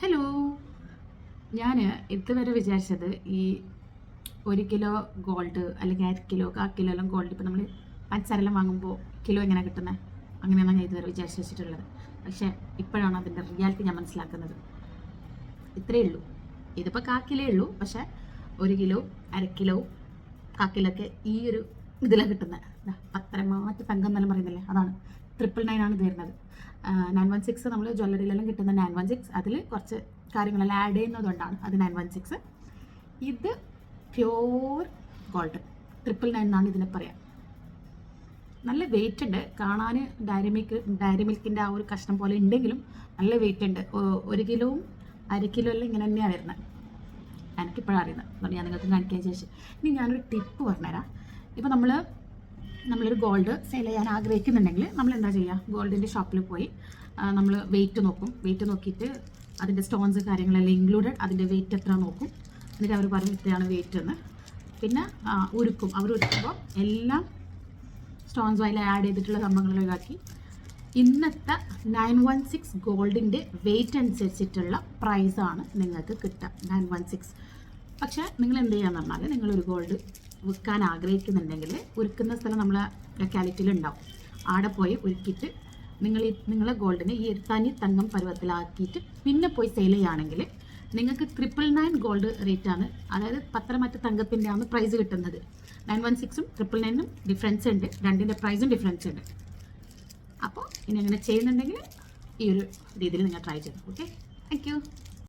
Hello. ഞാൻ ഇതുവരെ വിചാരിച്ചത് ഈ 1 കിലോ ഗോൾഡ് അല്ലെങ്കിൽ 1/2 കിലോ 1/4 കിലോ എല്ലാം ഗോൾഡ് ഇപ്പോൾ നമ്മൾ പഞ്ചസാരെല്ലാം വാങ്ങുമ്പോൾ കിലോ എങ്ങനെ കിട്ടുന്നത്, അങ്ങനെയാണ് ഞാൻ ഇതുവരെ വിചാരിച്ച് വെച്ചിട്ടുള്ളത്. പക്ഷേ ഇപ്പോഴാണ് അതിൻ്റെ റിയാലിറ്റി ഞാൻ മനസ്സിലാക്കുന്നത്. ഇത്രയേ ഉള്ളൂ. ഇതിപ്പോൾ 1/4 കിലോ ഉള്ളൂ. പക്ഷേ 1 കിലോ 1/2 കിലോ 1/4 കിലോ ഒക്കെ ഈ ഒരു ഇതിലാണ് കിട്ടുന്നത്. പത്തരമാറ്റ് തങ്കം എന്നെല്ലാം പറയുന്നില്ലേ, അതാണ് 999 ആണ് ഇത് വരുന്നത്. 916 നമ്മൾ ജ്വല്ലറിയിലെല്ലാം കിട്ടുന്ന 916, അതിൽ കുറച്ച് കാര്യങ്ങളെല്ലാം ആഡ് ചെയ്യുന്നതുകൊണ്ടാണ് അത് 916. ഇത് പ്യോർ ഗോൾഡ് 999 എന്നാണ് ഇതിനെ പറയാം. നല്ല വെയിറ്റ് ഉണ്ട് കാണാൻ. ഡയറി മിൽക്കിൻ്റെ ആ ഒരു കഷ്ണം പോലെ ഉണ്ടെങ്കിലും നല്ല വെയിറ്റ് ഉണ്ട്. 1 കിലോവും 1/2 കിലോ എല്ലാം ഇങ്ങനെ തന്നെയാണ് വരുന്നത്. എനിക്കിപ്പോഴാണ് അറിയുന്നത്, അതുകൊണ്ട് ഞാൻ നിങ്ങൾക്ക് കാണിക്കാൻ ശേഷം. ഇനി ഞാനൊരു ടിപ്പ് പറഞ്ഞുതരാം. ഇപ്പോൾ നമ്മളൊരു ഗോൾഡ് സെയിൽ ചെയ്യാൻ ആഗ്രഹിക്കുന്നുണ്ടെങ്കിൽ നമ്മൾ എന്താ ചെയ്യുക, ഗോൾഡിൻ്റെ ഷോപ്പിൽ പോയി നമ്മൾ വെയിറ്റ് നോക്കും. വെയിറ്റ് നോക്കിയിട്ട് അതിൻ്റെ സ്റ്റോൺസ് കാര്യങ്ങളെല്ലാം ഇൻക്ലൂഡഡ്, അതിൻ്റെ വെയിറ്റ് എത്ര നോക്കും. എന്നിട്ട് അവർ പറയും ഇത്രയാണ് വെയിറ്റ് എന്ന്. പിന്നെ ഉരുക്കും. അവർ ഉരുക്കുമ്പോൾ എല്ലാം സ്റ്റോൺസ് അതിൽ ആഡ് ചെയ്തിട്ടുള്ള സംഭവങ്ങൾ ഒഴിവാക്കി ഇന്നത്തെ 916 ഗോൾഡിൻ്റെ വെയിറ്റ് അനുസരിച്ചിട്ടുള്ള പ്രൈസാണ് നിങ്ങൾക്ക് കിട്ടുക, 916. പക്ഷേ നിങ്ങൾ എന്ത് ചെയ്യാന്ന് പറഞ്ഞാൽ, നിങ്ങളൊരു ഗോൾഡ് വിൽക്കാൻ ആഗ്രഹിക്കുന്നുണ്ടെങ്കിൽ ഉരുക്കുന്ന സ്ഥലം നമ്മളെ ലൊക്കാലിറ്റിയിലുണ്ടാവും. അവിടെ പോയി ഉരുക്കിയിട്ട് നിങ്ങളെ ഗോൾഡിനെ ഈ തനി തങ്കം പരുവത്തിലാക്കിയിട്ട് പിന്നെ പോയി സെയിൽ ചെയ്യുകയാണെങ്കിൽ നിങ്ങൾക്ക് 999 ഗോൾഡ് റേറ്റാണ്, അതായത് പത്തരമാറ്റ തങ്കത്തിൻ്റെ ആണ് പ്രൈസ് കിട്ടുന്നത്. 916ഉം 999ഉം ഡിഫറൻസ് ഉണ്ട്, രണ്ടിൻ്റെ പ്രൈസും ഡിഫറൻസ് ഉണ്ട്. അപ്പോൾ ഇനി അങ്ങനെ ചെയ്യുന്നുണ്ടെങ്കിൽ ഈ ഒരു രീതിയിൽ നിങ്ങൾ ട്രൈ ചെയ്തു. Okay, thank you.